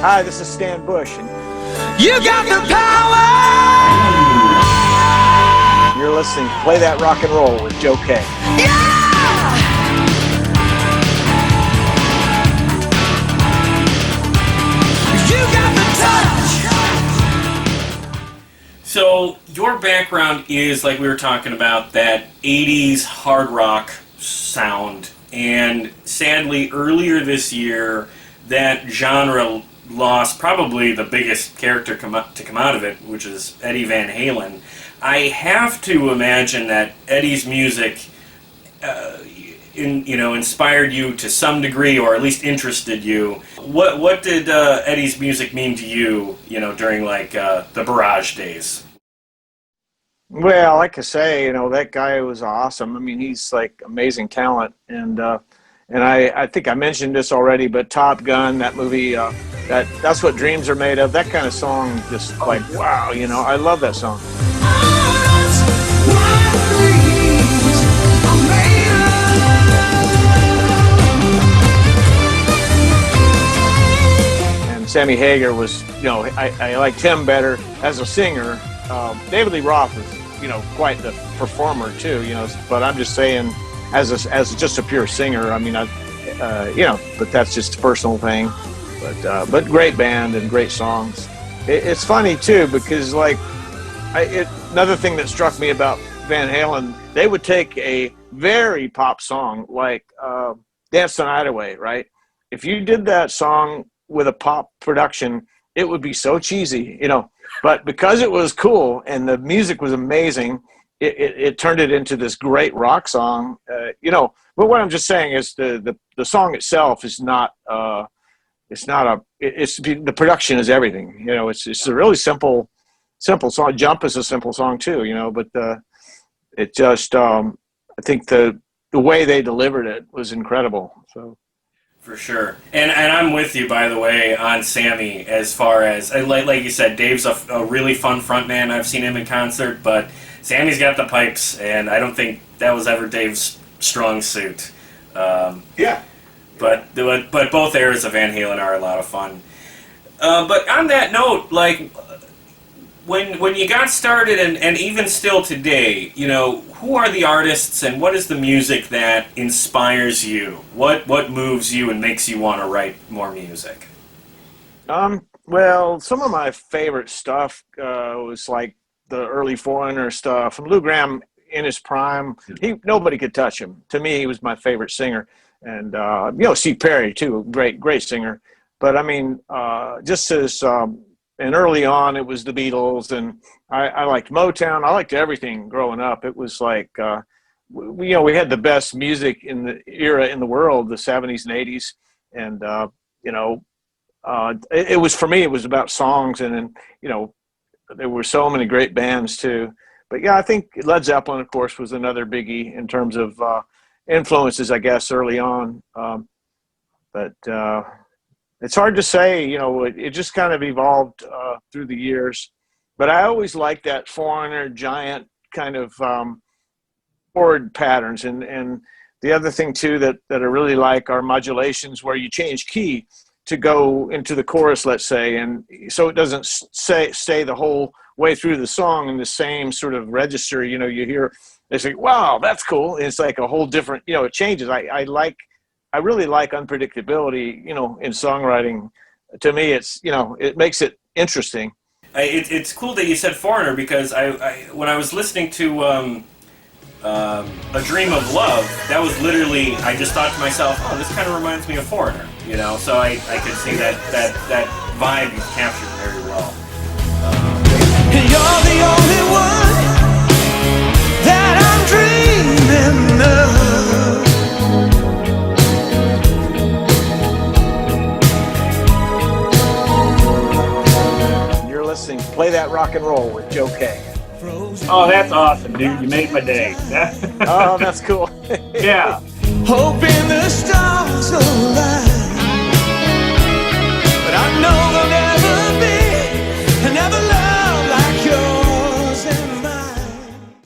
Hi, this is Stan Bush. You got the power! You're listening to Play That Rock and Roll with Joe K. Yeah! You got the touch! So, your background is, like we were talking about, that 80s hard rock sound. And sadly, earlier this year, that genre lost probably the biggest character to come out of it, which is Eddie Van Halen. I have to imagine that Eddie's music, inspired you to some degree, or at least interested you. What did Eddie's music mean to you, during the Barrage days? Well, like I say, that guy was awesome. I mean, he's like amazing talent, and I think I mentioned this already, but Top Gun, that movie, that's what dreams are made of. That kind of song, just like wow, I love that song. And Sammy Hagar was, I liked him better as a singer. David Lee Roth is, quite the performer too, but I'm just saying, as just a pure singer, I mean, but that's just a personal thing. But great band and great songs. It's funny too, because another thing that struck me about Van Halen, they would take a very pop song like Dance the Night Away, right? If you did that song with a pop production, it would be so cheesy, but because it was cool and the music was amazing, it turned it into this great rock song, but what I'm just saying is the song itself is not, the production is everything, it's a really simple song. Jump is a simple song too, but it just, I think the way they delivered it was incredible. So. For sure. And I'm with you, by the way, on Sammy, as far as, like you said, Dave's a really fun frontman. I've seen him in concert, but Sammy's got the pipes, and I don't think that was ever Dave's strong suit. Yeah. But both eras of Van Halen are a lot of fun. But on that note, when you got started, and even still today, who are the artists and what is the music that inspires you? What moves you and makes you want to write more music? Well, some of my favorite stuff was like the early Foreigner stuff. And Lou Gramm in his prime, nobody could touch him. To me, he was my favorite singer. And, Steve Perry, too, great singer. But, I mean, just as... and early on, it was the Beatles, and I liked Motown. I liked everything growing up. It was like, we had the best music in the era in the world, the 70s and 80s. And, it was, for me, it was about songs. And there were so many great bands, too. But, yeah, I think Led Zeppelin, of course, was another biggie in terms of influences, I guess, early on. It's hard to say, it just kind of evolved through the years. But I always liked that Foreigner giant kind of chord patterns. And the other thing, too, that I really like are modulations where you change key to go into the chorus, let's say. And so it doesn't stay the whole way through the song in the same sort of register. You hear, they say, wow, that's cool. It's like a whole different, it changes. I really like unpredictability, in songwriting. To me, it's, it makes it interesting. It's cool that you said Foreigner, because when I was listening to A Dream of Love, that was literally, I just thought to myself, oh, this kind of reminds me of Foreigner, so I could see that vibe you captured very well. You're the only one that I'm dreaming of. Listening, Play That Rock and Roll with Joe K. Oh, that's awesome, dude. You made my day. Oh, that's cool. Yeah. Hoping the stars align, but I know they'll